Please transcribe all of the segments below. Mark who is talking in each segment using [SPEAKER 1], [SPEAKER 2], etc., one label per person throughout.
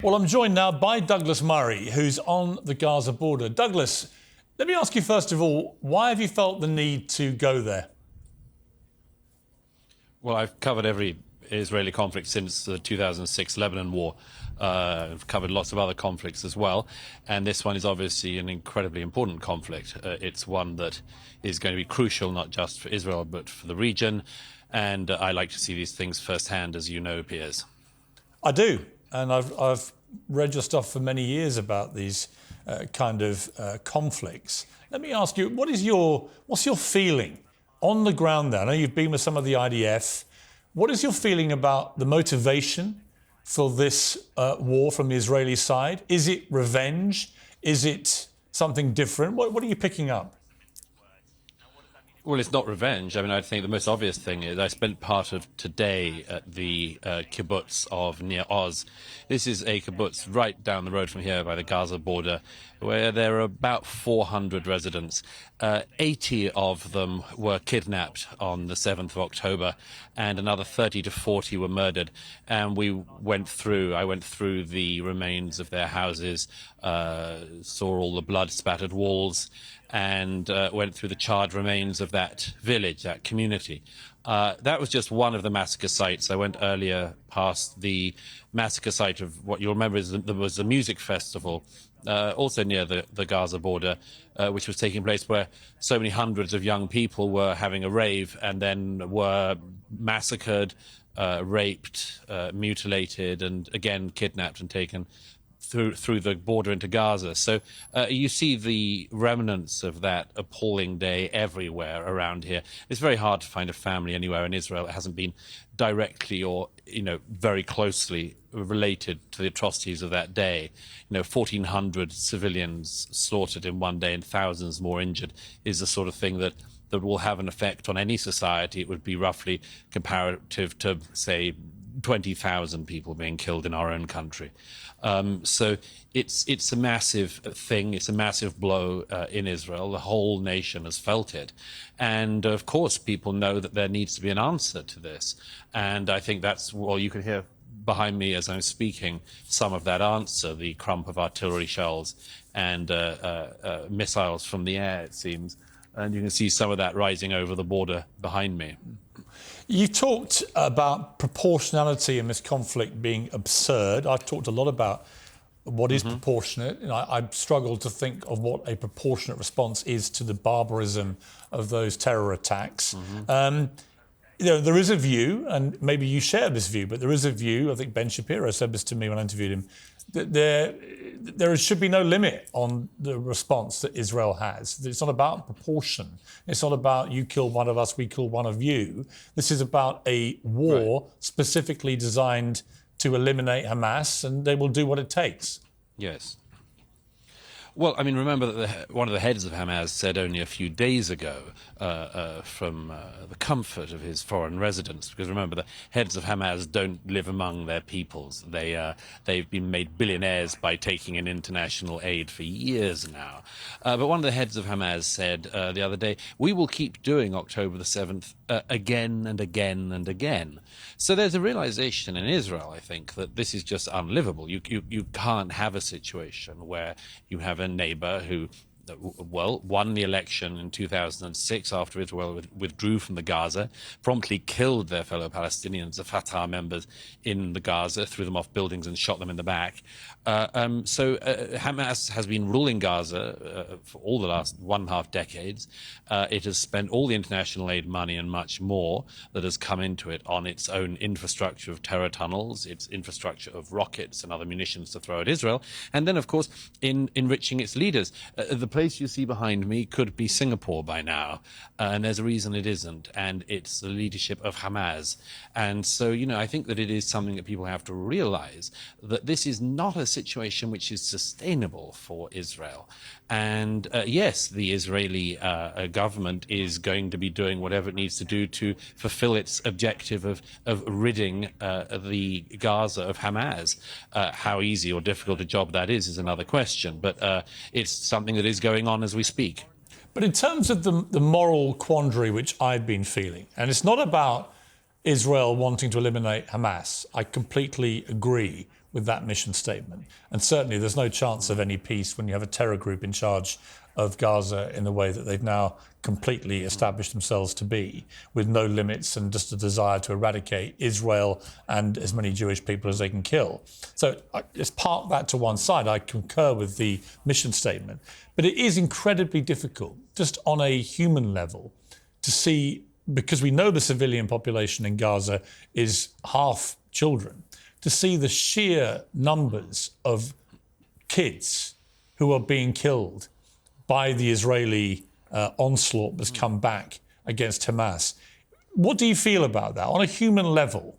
[SPEAKER 1] Well, I'm joined now by Douglas Murray, who's on the Gaza border. Douglas, let me ask you first of all, why have you felt the need to go there?
[SPEAKER 2] Well, I've covered every Israeli conflict since the 2006 Lebanon war. I've covered lots of other conflicts as well. And this one is obviously an incredibly important conflict. It's one that is going to be crucial, not just for Israel, but for the region. And I like to see these things firsthand, as you know, Piers.
[SPEAKER 1] I do. And I've read your stuff for many years about these kind of conflicts. Let me ask you, what's your feeling on the ground there? I know you've been with some of the IDF. What is your feeling about the motivation for this war from the Israeli side? Is it revenge? Is it something different? What are you picking up?
[SPEAKER 2] Well, it's not revenge. I mean, I think the most obvious thing is I spent part of today at the kibbutz of Nir Oz. This is a kibbutz right down the road from here by the Gaza border, where there are about 400 residents. 80 of them were kidnapped on the 7th of October, and another 30 to 40 were murdered. And I went through the remains of their houses, saw all the blood-spattered walls, and went through the charred remains of that village, that community. That was just one of the massacre sites. I went earlier past the massacre site of what you'll remember is there was a music festival, also near the Gaza border, which was taking place where so many hundreds of young people were having a rave and then were massacred, raped, mutilated, and again kidnapped and taken through the border into Gaza. So you see the remnants of that appalling day everywhere around here. It's very hard to find a family anywhere in Israel that hasn't been directly or, very closely related to the atrocities of that day. 1,400 civilians slaughtered in one day and thousands more injured is the sort of thing that will have an effect on any society. It would be roughly comparative to, say, 20,000 people being killed in our own country. So it's a massive thing. It's a massive blow in Israel. The whole nation has felt it. And of course, people know that there needs to be an answer to this. And I think you can hear behind me as I'm speaking some of that answer, the crump of artillery shells and missiles from the air, it seems. And you can see some of that rising over the border behind me.
[SPEAKER 1] You talked about proportionality in this conflict being absurd. I've talked a lot about what is proportionate. I've struggled to think of what a proportionate response is to the barbarism of those terror attacks. There is a view, and maybe you share this view, but there is a view, I think Ben Shapiro said this to me when I interviewed him, that there should be no limit on the response that Israel has. It's not about proportion. It's not about you kill one of us, we kill one of you. This is about a war specifically designed to eliminate Hamas, and they will do what it takes.
[SPEAKER 2] Yes. Well, I mean, remember that one of the heads of Hamas said only a few days ago from the comfort of his foreign residence, because remember, the heads of Hamas don't live among their peoples. They've been made billionaires by taking in international aid for years now. But one of the heads of Hamas said the other day, we will keep doing October the 7th again and again and again. So there's a realization in Israel, I think, that this is just unlivable. You can't have a situation where you have a neighbor who won the election in 2006 after Israel withdrew from the Gaza, promptly killed their fellow Palestinians, the Fatah members in the Gaza, threw them off buildings and shot them in the back. So Hamas has been ruling Gaza for all the last 1.5 decades. It has spent all the international aid money and much more that has come into it on its own infrastructure of terror tunnels, its infrastructure of rockets and other munitions to throw at Israel, and then, of course, in enriching its leaders. The place you see behind me could be Singapore by now, and there's a reason it isn't, and it's the leadership of Hamas. And so, I think that it is something that people have to realize, that this is not a situation which is sustainable for Israel. And yes, the Israeli government is going to be doing whatever it needs to do to fulfill its objective of ridding the Gaza of Hamas. How easy or difficult a job that is another question, but it's something that is going on as we speak.
[SPEAKER 1] But in terms of the moral quandary which I've been feeling, and it's not about Israel wanting to eliminate Hamas, I completely agree. with that mission statement. And certainly there's no chance of any peace when you have a terror group in charge of Gaza in the way that they've now completely established themselves to be, with no limits and just a desire to eradicate Israel and as many Jewish people as they can kill. So let's park that to one side. I concur with the mission statement. But it is incredibly difficult, just on a human level, to see, because we know the civilian population in Gaza is half children, to see the sheer numbers of kids who are being killed by the Israeli onslaught that's come back against Hamas. What do you feel about that on a human level?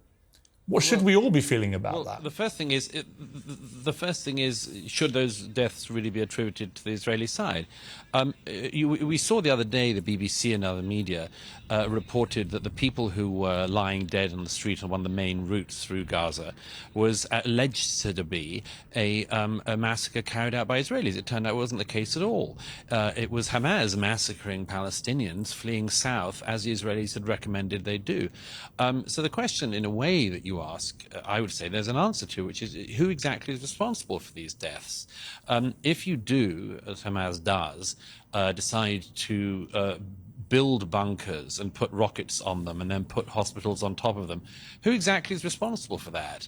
[SPEAKER 1] What should we all be feeling about that?
[SPEAKER 2] The first thing is, should those deaths really be attributed to the Israeli side? We saw the other day, the BBC and other media reported that the people who were lying dead on the street on one of the main routes through Gaza was alleged to be a massacre carried out by Israelis. It turned out it wasn't the case at all. It was Hamas massacring Palestinians fleeing south, as the Israelis had recommended they do. So the question, in a way, that you ask, I would say there's an answer to, which is who exactly is responsible for these deaths? If you do, as Hamas does, decide to build bunkers and put rockets on them and then put hospitals on top of them, who exactly is responsible for that?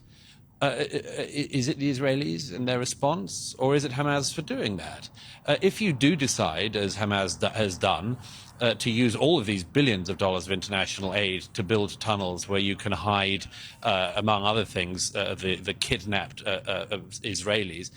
[SPEAKER 2] Is it the Israelis and their response, or is it Hamas for doing that? If you do decide, as Hamas has done, to use all of these billions of dollars of international aid to build tunnels where you can hide, among other things, the kidnapped Israelis,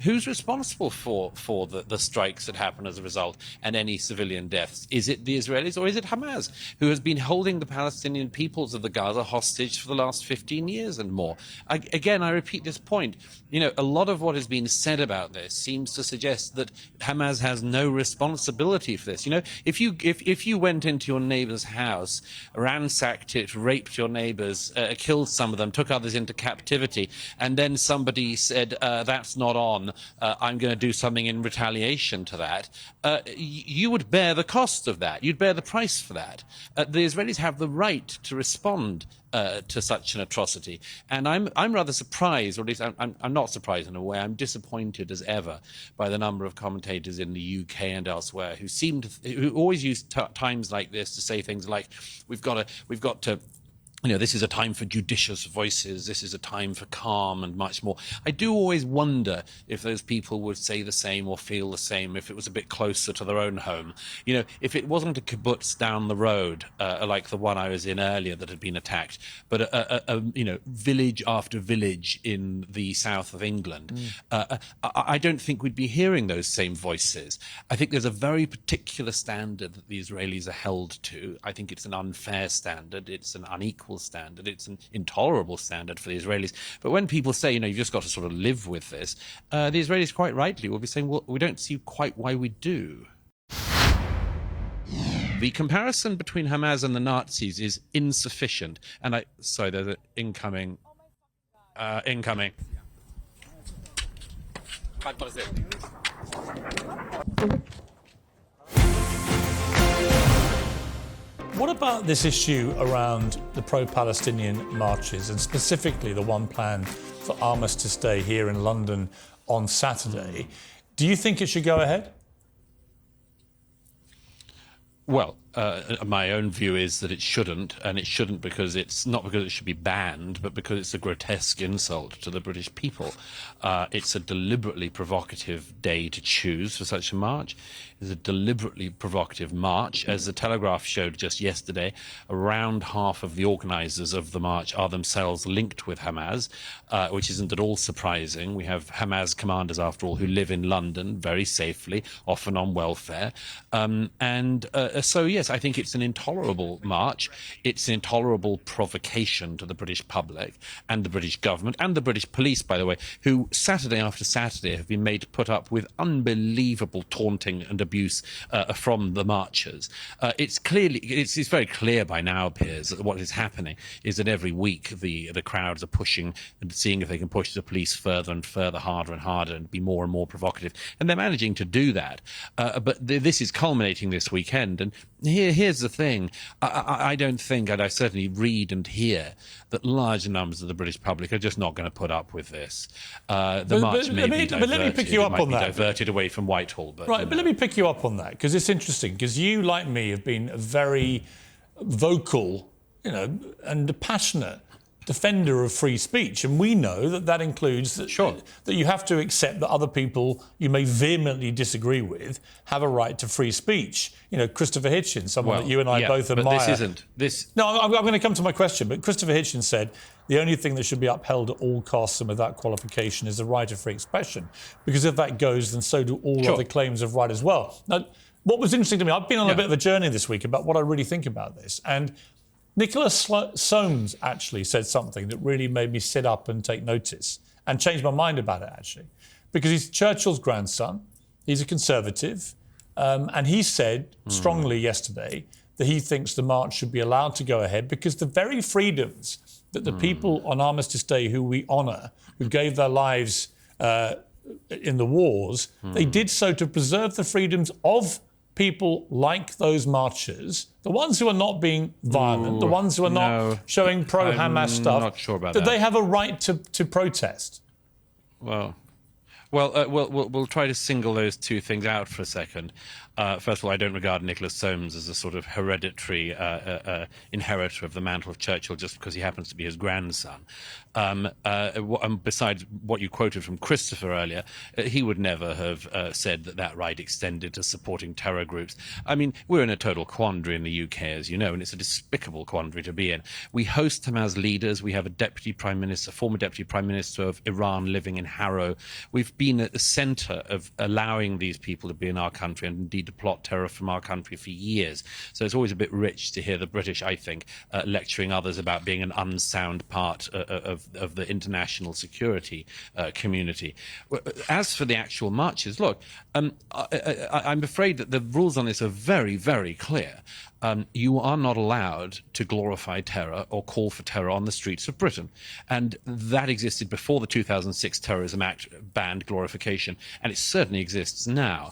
[SPEAKER 2] who's responsible for the strikes that happen as a result and any civilian deaths? Is it the Israelis or is it Hamas, who has been holding the Palestinian peoples of the Gaza hostage for the last 15 years and more? Again, I repeat this point. You know, a lot of what has been said about this seems to suggest that Hamas has no responsibility for this. You know, if you went into your neighbor's house, ransacked it, raped your neighbors, killed some of them, took others into captivity, and then somebody said, that's not on, I'm going to do something in retaliation to that, you would bear the cost of that. You'd bear the price for that. The Israelis have the right to respond to such an atrocity. And I'm rather surprised, or at least I'm not surprised in a way, I'm disappointed as ever by the number of commentators in the UK and elsewhere who always use times like this to say things like, we've got to you know, this is a time for judicious voices, this is a time for calm and much more. I do always wonder if those people would say the same or feel the same if it was a bit closer to their own home. You know, if it wasn't a kibbutz down the road, like the one I was in earlier that had been attacked, but a you know, village after village in the south of England, I don't think we'd be hearing those same voices. I think there's a very particular standard that the Israelis are held to. I think it's an unfair standard, it's an unequal standard, it's an intolerable standard for the Israelis. But when people say, you know, you've just got to sort of live with this, the Israelis quite rightly will be saying, well, we don't see quite why we do. The comparison between Hamas and the Nazis is insufficient. And sorry, there's an incoming.
[SPEAKER 1] What about this issue around the pro-Palestinian marches, and specifically the one planned for Armistice Day here in London on Saturday? Do you think it should go ahead?
[SPEAKER 2] Well, my own view is that it shouldn't, and it shouldn't because it's not because it should be banned, but because it's a grotesque insult to the British people. It's a deliberately provocative day to choose for such a march. It's a deliberately provocative march. As the Telegraph showed just yesterday, around half of the organisers of the march are themselves linked with Hamas, which isn't at all surprising. We have Hamas commanders, after all, who live in London very safely, often on welfare. So, yes, I think it's an intolerable march. It's an intolerable provocation to the British public and the British government and the British police, by the way, who Saturday after Saturday have been made to put up with unbelievable taunting and abuse from the marchers. It's very clear by now, Piers, that what is happening is that every week the crowds are pushing and seeing if they can push the police further and further, harder and harder, and be more and more provocative. And they're managing to do that. But this is culminating this weekend. And here's the thing. I don't think, and I certainly read and hear, that large numbers of the British public are just not going to put up with this. The march may be diverted.
[SPEAKER 1] But let me pick you up on that.
[SPEAKER 2] Diverted away from Whitehall. But,
[SPEAKER 1] right, but let me pick you up on that, because it's interesting, because you, like me, have been a very vocal, and passionate defender of free speech, and we know that that includes that, that you have to accept that other people you may vehemently disagree with have a right to free speech. Christopher Hitchens, someone that you and I both admire.
[SPEAKER 2] But this isn't. This.
[SPEAKER 1] No, I'm going to come to my question, but Christopher Hitchens said the only thing that should be upheld at all costs and without qualification is the right of free expression, because if that goes, then so do all other claims of right as well. Now, what was interesting to me, I've been on a bit of a journey this week about what I really think about this, and Nicholas Soames actually said something that really made me sit up and take notice and change my mind about it, actually, because he's Churchill's grandson, he's a Conservative, and he said strongly yesterday that he thinks the march should be allowed to go ahead because the very freedoms that the people on Armistice Day who we honour, who gave their lives in the wars, they did so to preserve the freedoms of people like those marchers, the ones who are not being violent, the ones who are not showing pro-Hamas stuff,
[SPEAKER 2] I'm not sure about that.
[SPEAKER 1] They have a right to protest.
[SPEAKER 2] Well, we'll try to single those two things out for a second. First of all, I don't regard Nicholas Soames as a sort of hereditary inheritor of the mantle of Churchill just because he happens to be his grandson. Besides what you quoted from Christopher earlier, he would never have said that right extended to supporting terror groups. I mean, we're in a total quandary in the UK, as you know, and it's a despicable quandary to be in. We host Hamas leaders. We have a deputy prime minister, former deputy prime minister of Iran living in Harrow. We've been at the centre of allowing these people to be in our country and indeed to plot terror from our country for years. So it's always a bit rich to hear the British, I think, lecturing others about being an unsound part of the international security community. As for the actual marches, look, I'm afraid that the rules on this are very, very clear. You are not allowed to glorify terror or call for terror on the streets of Britain. And that existed before the 2006 Terrorism Act banned glorification, and it certainly exists now.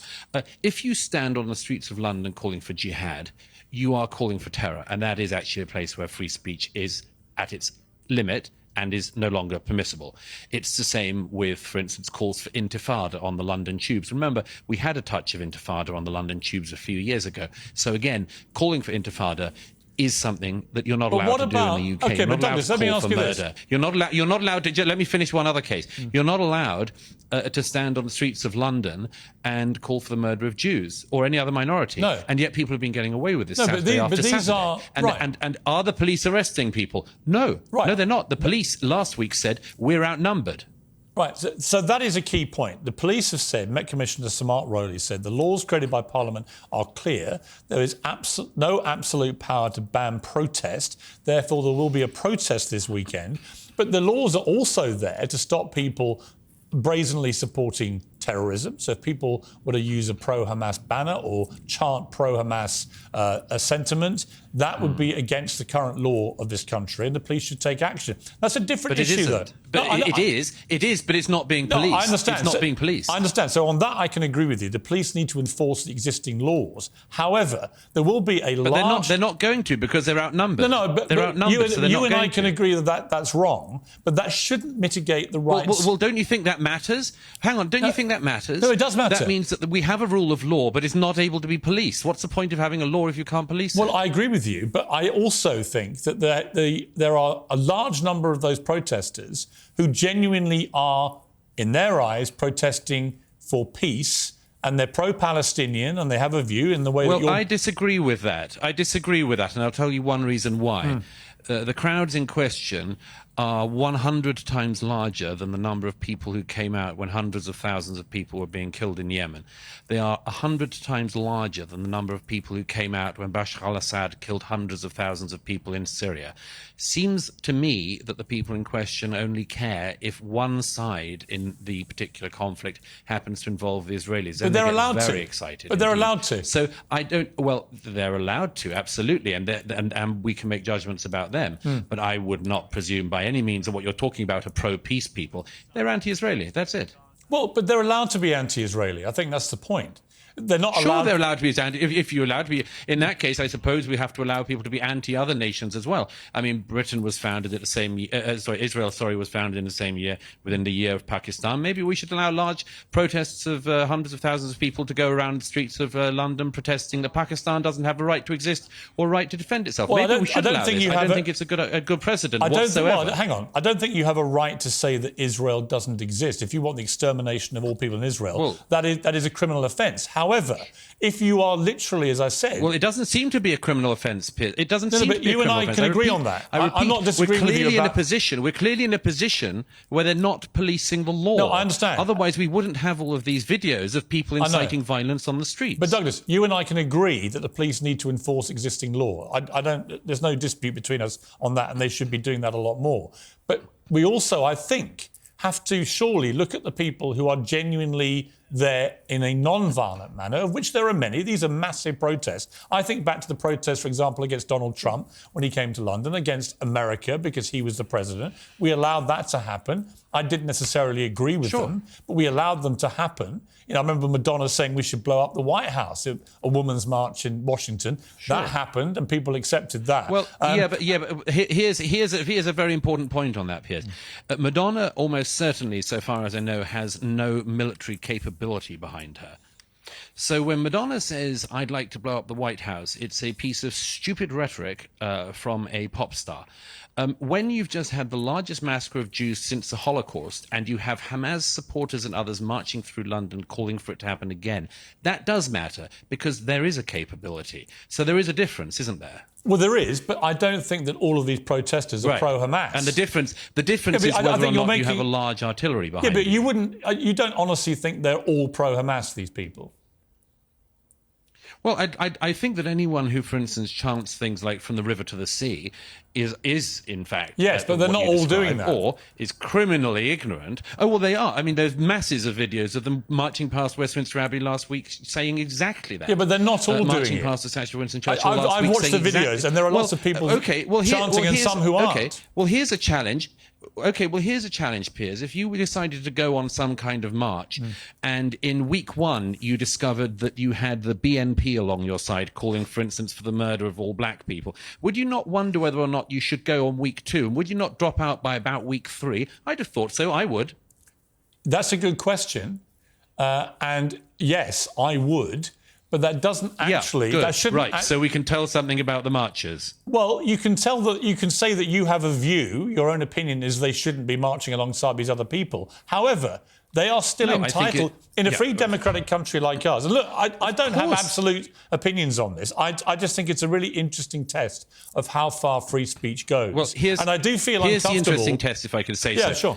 [SPEAKER 2] If you stand on the streets of London calling for jihad, you are calling for terror, and that is actually a place where free speech is at its limit and is no longer permissible. It's the same with, for instance, calls for intifada on the London tubes. Remember, we had a touch of intifada on the London tubes a few years ago. So again, calling for intifada is something that you're not allowed to do in the UK.
[SPEAKER 1] Okay,
[SPEAKER 2] you're not
[SPEAKER 1] but Douglas,
[SPEAKER 2] allowed to call for murder.
[SPEAKER 1] This.
[SPEAKER 2] You're not allowed to. Let me finish one other case. You're not allowed to stand on the streets of London and call for the murder of Jews or any other minority.
[SPEAKER 1] No.
[SPEAKER 2] And yet people have been getting away with this
[SPEAKER 1] No,
[SPEAKER 2] Saturday after Saturday. And are the police arresting people? No.
[SPEAKER 1] Right.
[SPEAKER 2] No, they're not. The police last week said we're outnumbered.
[SPEAKER 1] Right, so that is a key point. The police have said, Met Commissioner Samart Rowley said, the laws created by Parliament are clear. There is no absolute power to ban protest. Therefore, there will be a protest this weekend. But the laws are also there to stop people brazenly supporting terrorism. So if people were to use a pro-Hamas banner or chant pro-Hamas a sentiment, that would be against the current law of this country, and the police should take action. That's a different issue, though.
[SPEAKER 2] But it is, but it's not being policed.
[SPEAKER 1] No, I understand.
[SPEAKER 2] It's not being policed.
[SPEAKER 1] I understand. So on that, I can agree with you. The police need to enforce the existing laws. However, there will be a large...
[SPEAKER 2] But they're not going to because they're outnumbered.
[SPEAKER 1] But
[SPEAKER 2] they're outnumbered, so they're not going to.
[SPEAKER 1] You and I can agree that that's wrong, but that shouldn't mitigate the rights...
[SPEAKER 2] Well, don't you think that matters? Hang on, don't you think that matters?
[SPEAKER 1] No, it does matter.
[SPEAKER 2] That means that we have a rule of law, but it's not able to be policed. What's the point of having a law if you can't police it?
[SPEAKER 1] Well, I agree with you, but I also think that there are a large number of those protesters who genuinely are, in their eyes, protesting for peace, and they're pro-Palestinian, and they have a view in the way that you're...
[SPEAKER 2] Well, I disagree with that. And I'll tell you one reason why. The crowds in question are 100 times larger than the number of people who came out when hundreds of thousands of people were being killed in Yemen. They are 100 times larger than the number of people who came out when Bashar al-Assad killed hundreds of thousands of people in Syria. Seems to me that the people in question only care if one side in the particular conflict happens to involve the Israelis.
[SPEAKER 1] But they're allowed to.
[SPEAKER 2] Very excited.
[SPEAKER 1] But they're allowed to.
[SPEAKER 2] So I don't... Well, they're allowed to, absolutely, and we can make judgments about them. But I would not presume by any means that what you're talking about are pro-peace people. They're anti-Israeli. That's it.
[SPEAKER 1] Well, but they're allowed to be anti-Israeli. I think that's the point. They're not
[SPEAKER 2] Sure,
[SPEAKER 1] allowed.
[SPEAKER 2] they're allowed to be anti. If you're allowed to be, in that case, I suppose we have to allow people to be anti-other nations as well. I mean, Britain was founded at the same year. Israel, was founded in the same year, within the year of Pakistan. Maybe we should allow large protests of hundreds of thousands of people to go around the streets of London protesting that Pakistan doesn't have a right to exist or a right to defend itself.
[SPEAKER 1] Well,
[SPEAKER 2] Maybe we should allow this. I don't think it's a good precedent whatsoever.
[SPEAKER 1] Hang on. I don't think you have a right to say that Israel doesn't exist. If you want the extermination of all people in Israel, that is a criminal offence. However, if you are literally, as I said...
[SPEAKER 2] Well, it doesn't seem to be a criminal offence, Piers. It doesn't seem to be a criminal offence.
[SPEAKER 1] You and I can agree on that. I'm not disagreeing with you about...
[SPEAKER 2] We're clearly in a position where they're not policing the law.
[SPEAKER 1] No, I understand.
[SPEAKER 2] Otherwise, we wouldn't have all of these videos of people inciting violence on the streets.
[SPEAKER 1] But Douglas, you and I can agree that the police need to enforce existing law. There's no dispute between us on that, and they should be doing that a lot more. But we also, I think, have to surely look at the people who are genuinely there in a non-violent manner, of which there are many. These are massive protests. I think back to the protests, for example, against Donald Trump when he came to London, against America because he was the president. We allowed that to happen. I didn't necessarily agree with them, but we allowed them to happen. I remember Madonna saying we should blow up the White House, a women's march in Washington. That happened, and people accepted that.
[SPEAKER 2] Well, but here's a very important point on that, Piers. Madonna almost certainly, so far as I know, has no military capability behind her. So when Madonna says, I'd like to blow up the White House, it's a piece of stupid rhetoric from a pop star. When you've just had the largest massacre of Jews since the Holocaust, and you have Hamas supporters and others marching through London calling for it to happen again, that does matter, because there is a capability. So there is a difference, isn't there?
[SPEAKER 1] Well, there is, but I don't think that all of these protesters are pro-Hamas.
[SPEAKER 2] And the difference is whether or not you have a large artillery behind
[SPEAKER 1] you. Yeah, but you don't honestly think they're all pro-Hamas, these people?
[SPEAKER 2] Well, I think that anyone who, for instance, chants things like "from the river to the sea" is in fact
[SPEAKER 1] yes, but they're not all doing that,
[SPEAKER 2] or is criminally ignorant. Oh well, they are. I mean, there's masses of videos of them marching past Westminster Abbey last week, saying exactly that.
[SPEAKER 1] Yeah, but they're not all doing
[SPEAKER 2] marching
[SPEAKER 1] it.
[SPEAKER 2] past the statue of Winston Churchill last week.
[SPEAKER 1] I've watched the videos, and there are lots of people chanting, and some who aren't.
[SPEAKER 2] Okay, well, here's a challenge. Here's a challenge, Piers. If you decided to go on some kind of march and in week one you discovered that you had the BNP along your side calling, for instance, for the murder of all black people, would you not wonder whether or not you should go on week two? And would you not drop out by about week three? I'd have thought so. I would.
[SPEAKER 1] That's a good question. And yes, I would. But that doesn't actually...
[SPEAKER 2] Yeah, good.
[SPEAKER 1] That shouldn't
[SPEAKER 2] right, so we can tell something about the marchers.
[SPEAKER 1] Well, you can say that you have a view, your own opinion is they shouldn't be marching alongside these other people. However, they are still entitled, in a free democratic country like ours. And look, I don't have absolute opinions on this. I just think it's a really interesting test of how far free speech goes.
[SPEAKER 2] Well,
[SPEAKER 1] and I do feel
[SPEAKER 2] here's
[SPEAKER 1] uncomfortable...
[SPEAKER 2] the interesting test, if I can say so.
[SPEAKER 1] Yeah, sure.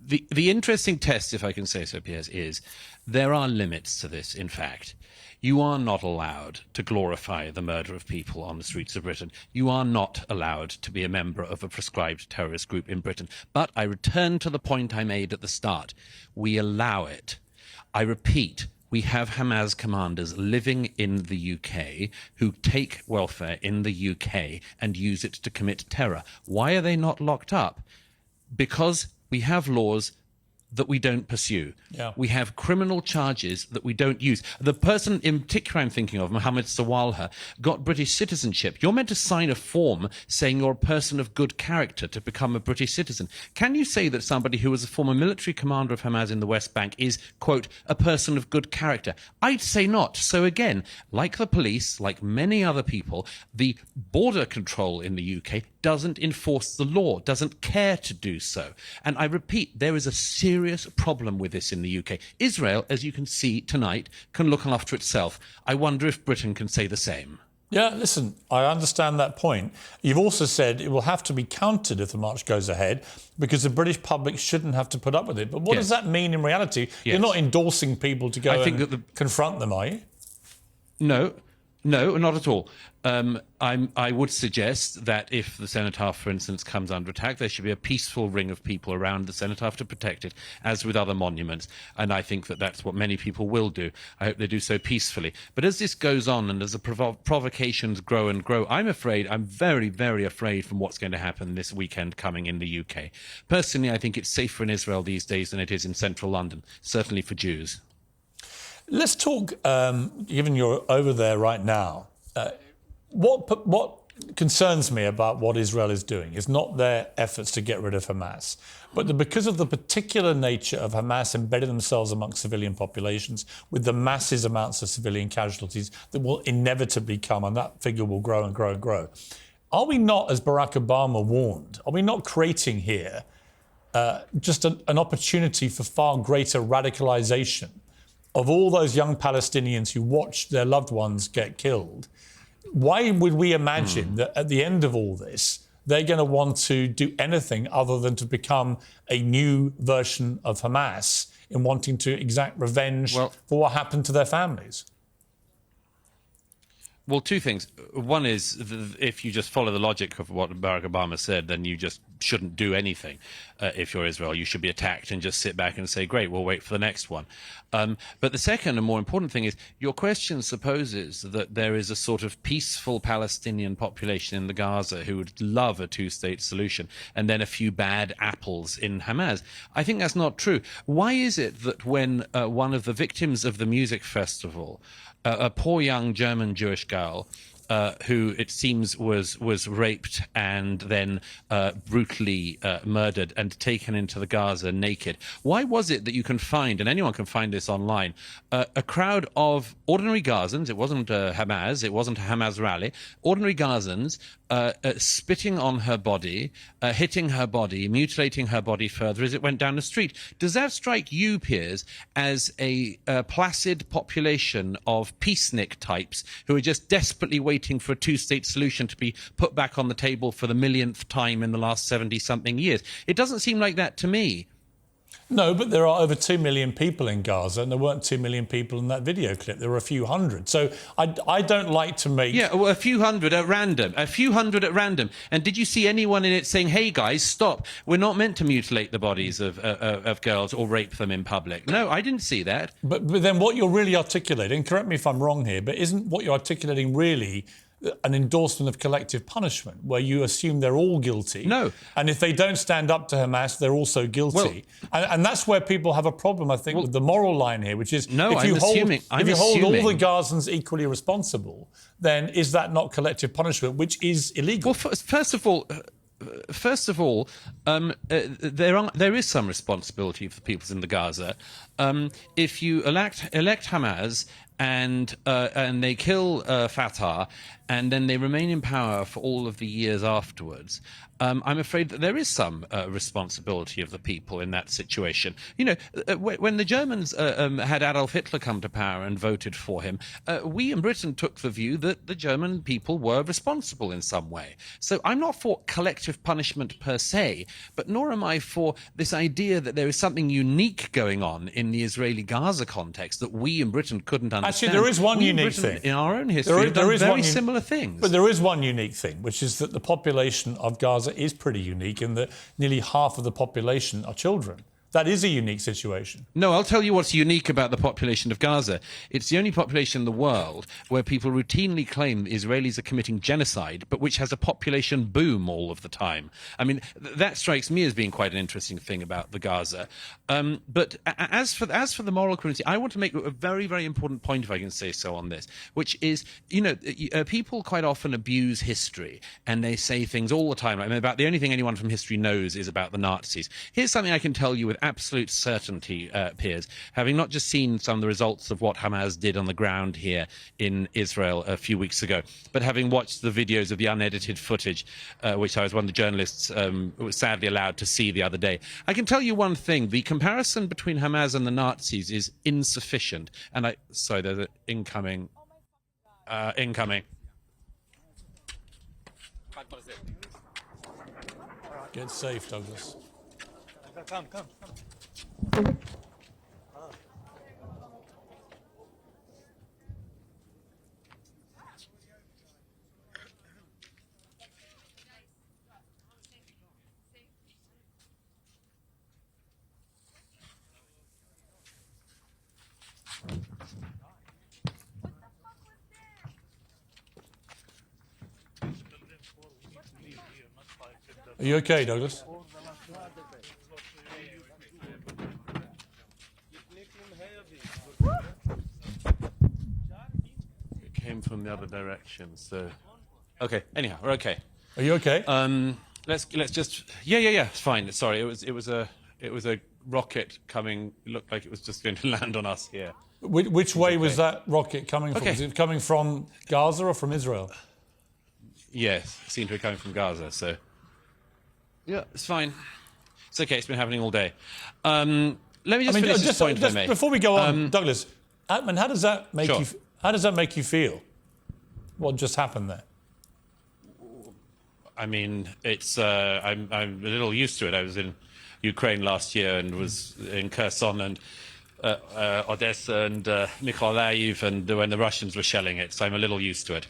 [SPEAKER 2] The interesting test, if I can say so, Piers, is there are limits to this, in fact. You are not allowed to glorify the murder of people on the streets of Britain. You are not allowed to be a member of a prescribed terrorist group in Britain. But I return to the point I made at the start. We allow it. I repeat, we have Hamas commanders living in the UK who take welfare in the UK and use it to commit terror. Why are they not locked up? Because we have laws that we don't pursue.
[SPEAKER 1] Yeah.
[SPEAKER 2] We have criminal charges that we don't use. The person in particular I'm thinking of, Mohammed Sawalha, got British citizenship. You're meant to sign a form saying you're a person of good character to become a British citizen. Can you say that somebody who was a former military commander of Hamas in the West Bank is, quote, a person of good character? I'd say not. So again, like the police, like many other people, the border control in the UK doesn't enforce the law, doesn't care to do so. And I repeat, there is a serious problem with this in the UK. Israel, as you can see tonight, can look after itself. I wonder if Britain can say the same.
[SPEAKER 1] Yeah, listen, I understand that point. You've also said it will have to be counted if the march goes ahead because the British public shouldn't have to put up with it. But what does that mean in reality? Yes. You're not endorsing people to go confront them, are you?
[SPEAKER 2] No, not at all. I would suggest that if the cenotaph, for instance, comes under attack, there should be a peaceful ring of people around the cenotaph to protect it, as with other monuments. And I think that that's what many people will do. I hope they do so peacefully. But as this goes on and as the provocations grow and grow, I'm very, very afraid from what's going to happen this weekend coming in the UK. Personally, I think it's safer in Israel these days than it is in central London, certainly for Jews.
[SPEAKER 1] Let's talk, given you're over there right now, what concerns me about what Israel is doing is not their efforts to get rid of Hamas, but because of the particular nature of Hamas embedding themselves amongst civilian populations with the massive amounts of civilian casualties that will inevitably come, and that figure will grow and grow and grow. Are we not, as Barack Obama warned, are we not creating here just an opportunity for far greater radicalization of all those young Palestinians who watched their loved ones get killed? Why would we imagine that at the end of all this, they're going to want to do anything other than to become a new version of Hamas in wanting to exact revenge for what happened to their families?
[SPEAKER 2] Well, two things. One is, if you just follow the logic of what Barack Obama said, then you just shouldn't do anything. If you're Israel, you should be attacked and just sit back and say, great, we'll wait for the next one. But the second and more important thing is, your question supposes that there is a sort of peaceful Palestinian population in the Gaza who would love a two-state solution, and then a few bad apples in Hamas. I think that's not true. Why is it that when one of the victims of the music festival, a poor young German Jewish girl, who it seems was raped and then brutally murdered and taken into the Gaza naked. Why was it that you can find, and anyone can find this online, a crowd of ordinary Gazans? It wasn't Hamas, it wasn't a Hamas rally. Ordinary Gazans spitting on her body, hitting her body, mutilating her body further as it went down the street. Does that strike you, Piers, as a placid population of peacenik types who are just desperately waiting for a two-state solution to be put back on the table for the millionth time in the last 70-something years? It doesn't seem like that to me.
[SPEAKER 1] No, but there are over 2 million people in Gaza, and there weren't 2 million people in that video clip. There were a few hundred. So I don't like to make...
[SPEAKER 2] Yeah, well, a few hundred at random. A few hundred at random. And did you see anyone in it saying, hey, guys, stop. We're not meant to mutilate the bodies of girls or rape them in public? No, I didn't see that.
[SPEAKER 1] But then what you're really articulating, correct me if I'm wrong here, but isn't what you're articulating really an endorsement of collective punishment, where you assume they're all guilty?
[SPEAKER 2] No.
[SPEAKER 1] And if they don't stand up to Hamas, they're also guilty. Well, and that's where people have a problem, I think, with the moral line here, which is
[SPEAKER 2] no,
[SPEAKER 1] if you hold all the Gazans equally responsible, then is that not collective punishment, which is illegal?
[SPEAKER 2] Well, first of all, there is some responsibility for the peoples in the Gaza. If you elect Hamas and they kill Fatah, and then they remain in power for all of the years afterwards, I'm afraid that there is some responsibility of the people in that situation. You know, when the Germans had Adolf Hitler come to power and voted for him, we in Britain took the view that the German people were responsible in some way. So I'm not for collective punishment per se, but nor am I for this idea that there is something unique going on in the Israeli-Gaza context that we in Britain couldn't understand.
[SPEAKER 1] Actually, there is one unique thing.
[SPEAKER 2] In our own history, there is very similar things.
[SPEAKER 1] But there is one unique thing, which is that the population of Gaza is pretty unique in that nearly half of the population are children. That is a unique situation.
[SPEAKER 2] No, I'll tell you what's unique about the population of Gaza. It's the only population in the world where people routinely claim the Israelis are committing genocide, but which has a population boom all of the time. I mean, that strikes me as being quite an interesting thing about the Gaza. But as for the moral community, I want to make a very, very important point, if I can say so, on this, which is, you know, people quite often abuse history, and they say things all the time. I mean, about the only thing anyone from history knows is about the Nazis. Here's something I can tell you with absolute certainty, Piers, having not just seen some of the results of what Hamas did on the ground here in Israel a few weeks ago, but having watched the videos of the unedited footage, which I was one of the journalists was sadly allowed to see the other day. I can tell you one thing: the comparison between Hamas and the Nazis is insufficient. And sorry, there's an incoming.
[SPEAKER 1] Get safe, Douglas.
[SPEAKER 3] Come.
[SPEAKER 1] Are you okay, Douglas?
[SPEAKER 2] came from the other direction. So, okay. Anyhow, we're okay.
[SPEAKER 1] Are you okay?
[SPEAKER 2] Let's just. Yeah. It's fine. Sorry, it was a rocket coming. It looked like it was just going to land on us here.
[SPEAKER 1] Which way was that rocket coming from? Was it coming from Gaza or from Israel?
[SPEAKER 2] Yes, it seemed to be coming from Gaza. So, yeah, it's fine. It's okay. It's been happening all day. Let me just finish this point, if I may.
[SPEAKER 1] Before we go on, Douglas, Atman, how does that make you? How does that make you feel? What just happened there?
[SPEAKER 2] I mean, it's. I'm a little used to it. I was in Ukraine last year and was in Kherson and Odessa and Mykolaiv, and when the Russians were shelling it, so I'm a little used to it.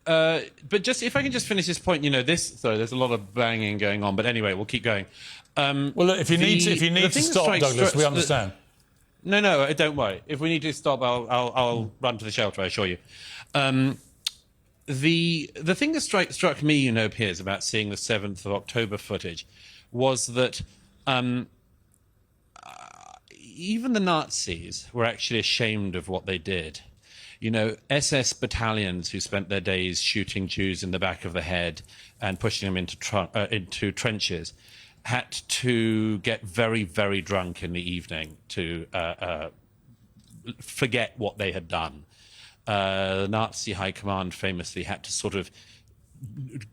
[SPEAKER 2] But just if I can just finish this point, sorry, there's a lot of banging going on, but anyway, we'll keep going.
[SPEAKER 1] Well, look, if you need to stop, Douglas, we understand.
[SPEAKER 2] No, don't worry. If we need to stop, I'll run to the shelter, I assure you. The thing that struck me, Piers, about seeing the 7th of October footage was that even the Nazis were actually ashamed of what they did. SS battalions who spent their days shooting Jews in the back of the head and pushing them into trenches had to get very, very drunk in the evening to forget what they had done. The Nazi high command famously had to sort of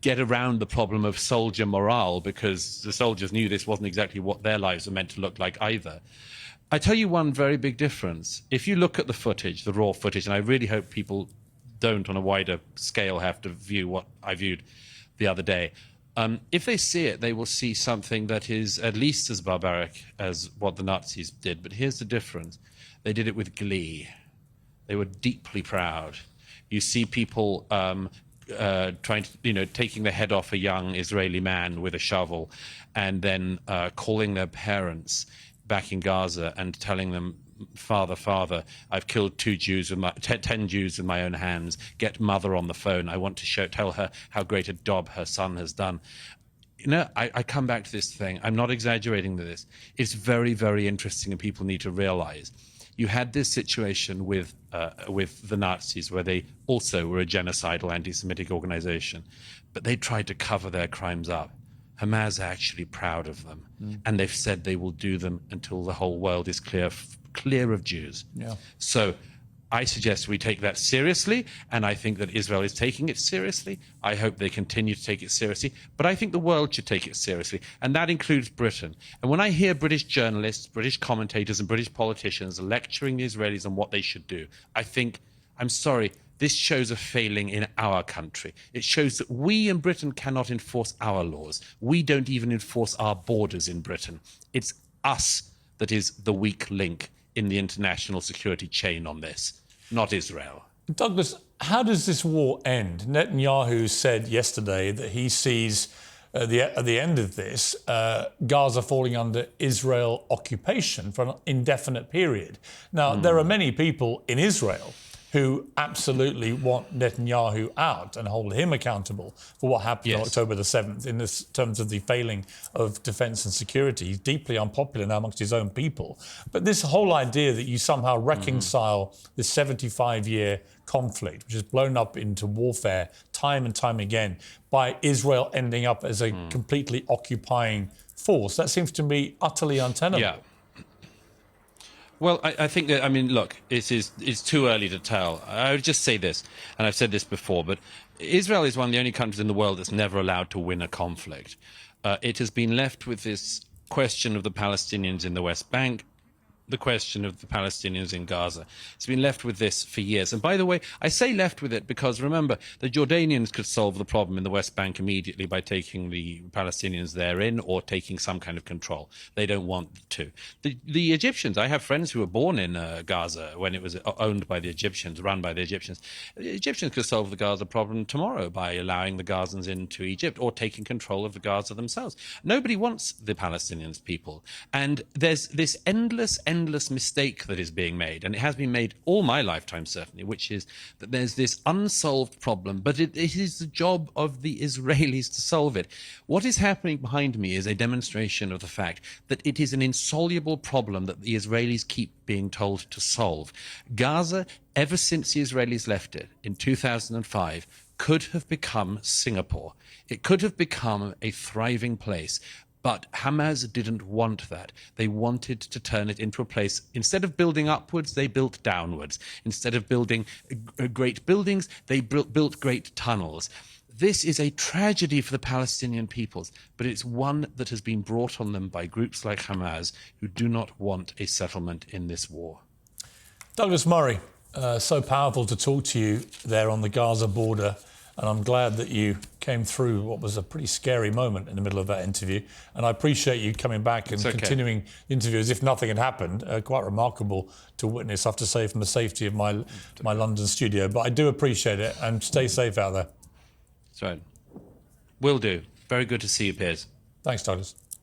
[SPEAKER 2] get around the problem of soldier morale because the soldiers knew this wasn't exactly what their lives were meant to look like either. I tell you one very big difference. If you look at the footage, the raw footage, and I really hope people don't on a wider scale have to view what I viewed the other day, if they see it, they will see something that is at least as barbaric as what the Nazis did. But here's the difference. They did it with glee. They were deeply proud. You see people trying to, taking the head off a young Israeli man with a shovel and then calling their parents back in Gaza and telling them, Father, I've killed 10 Jews with my own hands. Get mother on the phone. I want to tell her how great a job her son has done. I come back to this thing. I'm not exaggerating this. It's very, very interesting, and people need to realize. You had this situation with the Nazis, where they also were a genocidal anti-Semitic organization, but they tried to cover their crimes up. Hamas are actually proud of them, and they've said they will do them until the whole world is clear of Jews. Yeah. So I suggest we take that seriously, and I think that Israel is taking it seriously. I hope they continue to take it seriously, but I think the world should take it seriously, and that includes Britain. And when I hear British journalists, British commentators, and British politicians lecturing the Israelis on what they should do, I think, I'm sorry, this shows a failing in our country. It shows that we in Britain cannot enforce our laws. We don't even enforce our borders in Britain. It's us that is the weak link in the international security chain on this, not Israel.
[SPEAKER 1] Douglas, how does this war end? Netanyahu said yesterday that he sees at the end of this Gaza falling under Israel occupation for an indefinite period. Now, there are many people in Israel who absolutely want Netanyahu out and hold him accountable for what happened on October the 7th in terms of the failing of defence and security. He's deeply unpopular now amongst his own people. But this whole idea that you somehow reconcile this 75-year conflict, which has blown up into warfare time and time again, by Israel ending up as a completely occupying force, that seems to me utterly untenable.
[SPEAKER 2] Yeah. Well, I think that, look, it's too early to tell. I would just say this, and I've said this before, but Israel is one of the only countries in the world that's never allowed to win a conflict. It has been left with this question of the Palestinians in the West Bank, the question of the Palestinians in Gaza. It's been left with this for years. And by the way, I say left with it because, remember, the Jordanians could solve the problem in the West Bank immediately by taking the Palestinians therein or taking some kind of control. They don't want to. The Egyptians, I have friends who were born in Gaza when it was owned by the Egyptians, run by the Egyptians. The Egyptians could solve the Gaza problem tomorrow by allowing the Gazans into Egypt or taking control of the Gaza themselves. Nobody wants the Palestinians people. And there's this endless endless mistake that is being made, and it has been made all my lifetime, certainly, which is that there's this unsolved problem, but it is the job of the Israelis to solve it. What is happening behind me is a demonstration of the fact that it is an insoluble problem that the Israelis keep being told to solve. Gaza, ever since the Israelis left it in 2005, could have become Singapore. It could have become a thriving place. But Hamas didn't want that. They wanted to turn it into a place. Instead of building upwards, they built downwards. Instead of building great buildings, they built great tunnels. This is a tragedy for the Palestinian peoples, but it's one that has been brought on them by groups like Hamas, who do not want a settlement in this war.
[SPEAKER 1] Douglas Murray, so powerful to talk to you there on the Gaza border. And I'm glad that you came through what was a pretty scary moment in the middle of that interview. And I appreciate you coming back and continuing the interview as if nothing had happened. Quite remarkable to witness, I have to say, from the safety of my London studio. But I do appreciate it, and stay safe out there.
[SPEAKER 2] That's right. Will do. Very good to see you, Piers.
[SPEAKER 1] Thanks, Douglas.